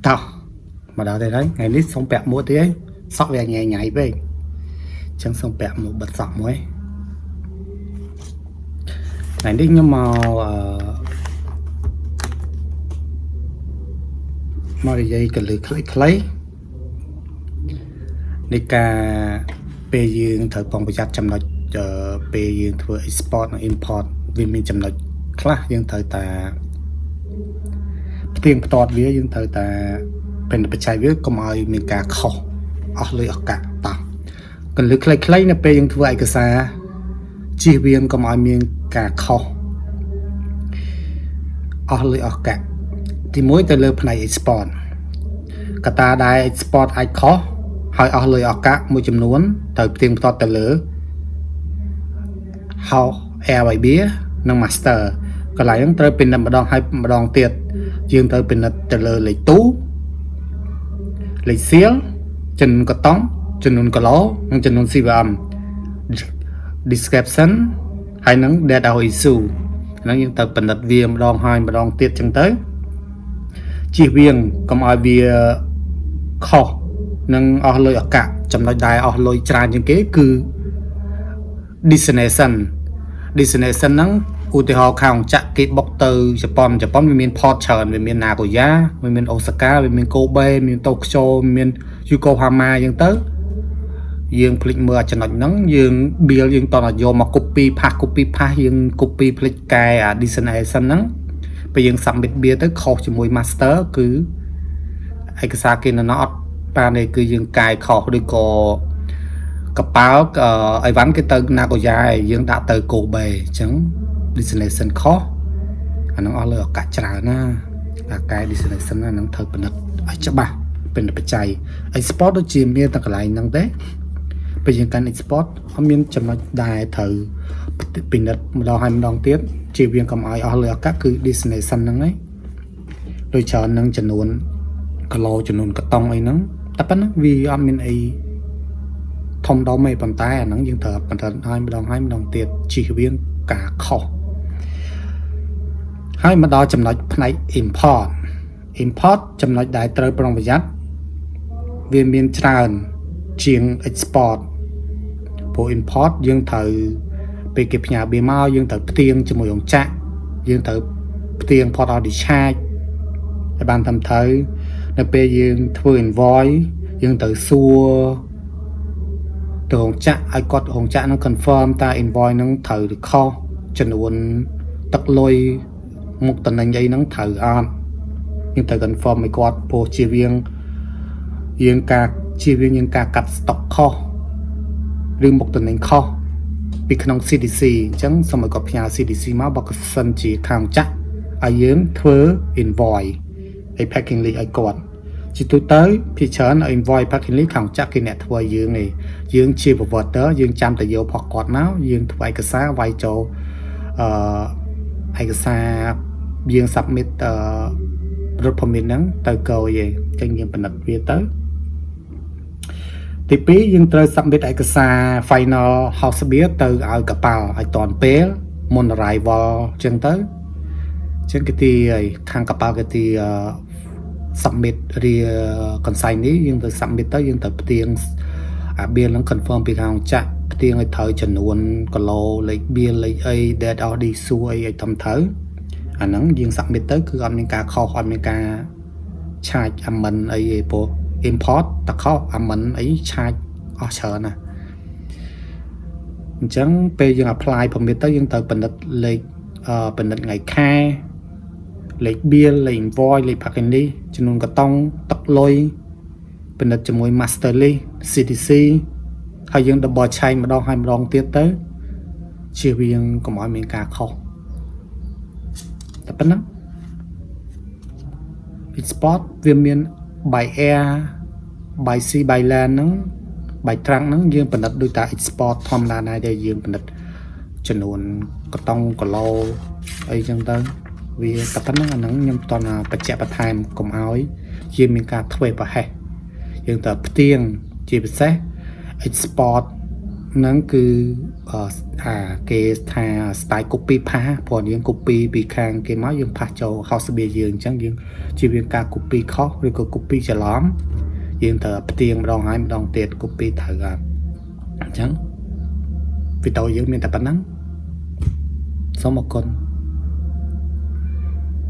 tao mà đó đây đấy ngày nít xong bẹt mua thế sọ về nhảy nhảy về chẳng xong bẹt một bật sọ mới ngày nít nhưng mà dây cái lưỡi lấyในการไปยืนถือปองประหยัดจำนวนไปยืนถือ export และ import วิมีจำนวนคลายังถือแต่เพียงตอดเวียยังถือแต่เป็นปัจจัยเวียก็มามีการเข้าออกเลยออกกะต่างกันหรือใครๆเนี่ยไปยังถือเอกสารจีเวียงก็มามีการเข้าออกเลยออกกะที่มวยแต่เลือกใน export กระตาได้ export ไอคอហើយអស់លុយអកមួយចំនួនទៅផ្ទៀងផ្ទាត់ទៅលើ How Airbnb និង Master កន្លែងហ្នឹងត្រូវពិនិត្យម្ដងហើយម្ដងទៀតយើងត្រូវពិនិត្យទៅលើលេខទូលេខសៀលចំនួនកតង់ចំនួនគីឡូនិងចំនួន CVM description ហើយនឹង data issue ហ្នឹងយើងត្រូវពិនិត្យវាម្ដងហើយម្ដងទៀតចឹងទៅជៀសវាងកុំឲ្យវាខុសនឹងអស់លុយអកចំណុចដែលអស់លុយច្រើនជាងគេគឺ destination ហ្នឹងឧទាហរណ៍ខាងចាក់គេបុកទៅជប៉ុនវាមាន port ច្រើនវាមាន Nagoya វាមាន Osaka វាមាន Kobe មាន Tokyo មាន Yokohama អញ្ចឹងទៅយើងភ្លេចមើលចំណុចហ្នឹងយើង bill យើងតោះយកមក copy pass យើង copy ភ្លេចកែ destination ហ្នឹងពេលយើង submit bill ទៅខុសជាមួយ master គឺឯកសារគេនៅអត់បាននេះគឺយើងកាយខុសឬក៏កប៉ាល់អីវ៉ាន់គេទៅ Nagoya យើងដាក់ទៅ Kobe អញ្ចឹង destination ខុសអាហ្នឹងអស់លើឱកាសច្រើនណាអាកាយ destination ហ្នឹងត្រូវពិនិត្យឲ្យច្បាស់เป็นปัจจัย export ដូចជាមានតែកន្លែងហ្នឹងទេពេលយើងកាន់ export អត់មានចំណុចដែរត្រូវពិនិត្យម្ដងហើយម្ដងទៀតជាវាកុំឲ្យអស់លើឱកាសគឺ destination ហ្នឹងឯងដូចច្រើននឹងចំនួនគីឡូចំនួនកតង់អីហ្នឹងតែប៉ុណ្ណឹងវាអត់មានអីធំដុំទេប៉ុន្តែអាហ្នឹងយើងត្រូវបន្តឲ្យម្ដងហើយម្ដងទៀតជិះវាការខុសហើយមកដល់ចំណុចផ្នែក import ចំណុចដែលត្រូវប្រុងប្រយ័ត្នវាមានច្រើនជាង export ព្រោះ import យើងត្រូវពេលគេផ្ញើវាមកយើងត្រូវផ្ទៀងជាមួយអង្គចាក់យើងត្រូវផ្ទៀង port of discharge ឲ្យបានត្រឹមត្រូវនៅពេលយើងធ្វើ invoice យើងត្រូវសួរទៅអង្គចាក់ឲ្យគាត់អង្គចាក់នឹង confirm តើ invoice នឹងត្រូវឬខុសចំនួនទឹកលុយមុខតំណែងអីហ្នឹងត្រូវអត់យើងត្រូវ confirm ឲ្យគាត់ព្រោះជាយើងការកាត់ stock ខុសឬមុខតំណែងខុសពីក្នុង CDC អញ្ចឹងសូមឲ្យគាត់ផ្ញើ CDC មកបើសិនជាខាងចាក់ឲ្យយើងធ្វើ invoice ឲ្យ packing list ឲ្យគាត់ជាទូទៅភាគច្រើន invoice packing list ខាងចាក់គេអ្នកធ្វើយើងឯងយើងជា provider យើងចាំតែយកផុសគាត់មកយើងធ្វើឯកសារវាយចូលឯកសារយើង submit road permit ហ្នឹងទៅកោយឯងចឹងយើងពិនិត្យវាទៅទី2យើងត្រូវ submit ឯកសារ final house bill ទៅឲ្យកប៉ាល់ឲ្យតាន់ពេលមុន arrival ចឹងទៅចឹងគេទីខាងកប៉ាល់គេទីsubmit រៀ consign នេះយើងទៅ submit ទៅយើងទៅផ្ទៀងអា bill ហ្នឹង confirm ពីខាងចាក់ផ្ទៀងឲ្យត្រូវចំនួនគីឡូលេខ bill លេខអី date of issue អីឲ្យត្រឹមត្រូវអាហ្នឹងយើង submit ទៅគឺអត់មានការខុសអត់មានការឆាច amend អីទេព្រោះ import តខុស amend អីឆាចអស់ច្រើនណាអញ្ចឹងពេលយើង apply permit ទៅយើងត្រូវពិនិត្យលេខពិនិត្យថ្ងៃខែលេខ bill លេខ invoice លេខ packing list ចំនួនកតង់ទឹកលុយពិនិត្យជាមួយ master list CDC ហើយយើង double check ម្ដងហើយម្ដងទៀតទៅជៀសវាងកុំឲ្យមានការខុសតែប៉ុណ្ណឹង export វាមាន by air by sea by land ហ្នឹង by truck ហ្នឹងយើងពិនិត្យដូចតែ export ធម្មតាដែរដែលយើងពិនិត្យចំនួនកតង់គីឡូអីចឹងទៅវាតែប៉ុណ្ណឹងអាហ្នឹងខ្ញុំតន់បច្ចៈបន្ថែមកុំឲ្យជាមានការធ្វេសប្រហែសយើងត្រូវផ្ទៀងជាពិសេស export ហ្នឹងគឺគេថា style copy ផាសព្រោះយើង copy ពីខាងគេមកយើងផាសចូល house bia យើងអញ្ចឹងយើងជៀសវាងការ copy ខុសឬក៏ copy ច្រឡំយើងត្រូវផ្ទៀងម្ដងហើយម្ដងទៀត copy ត្រូវអញ្ចឹងវីដេអូយើងមានតែប៉ុណ្ណឹងសូមអរគុណ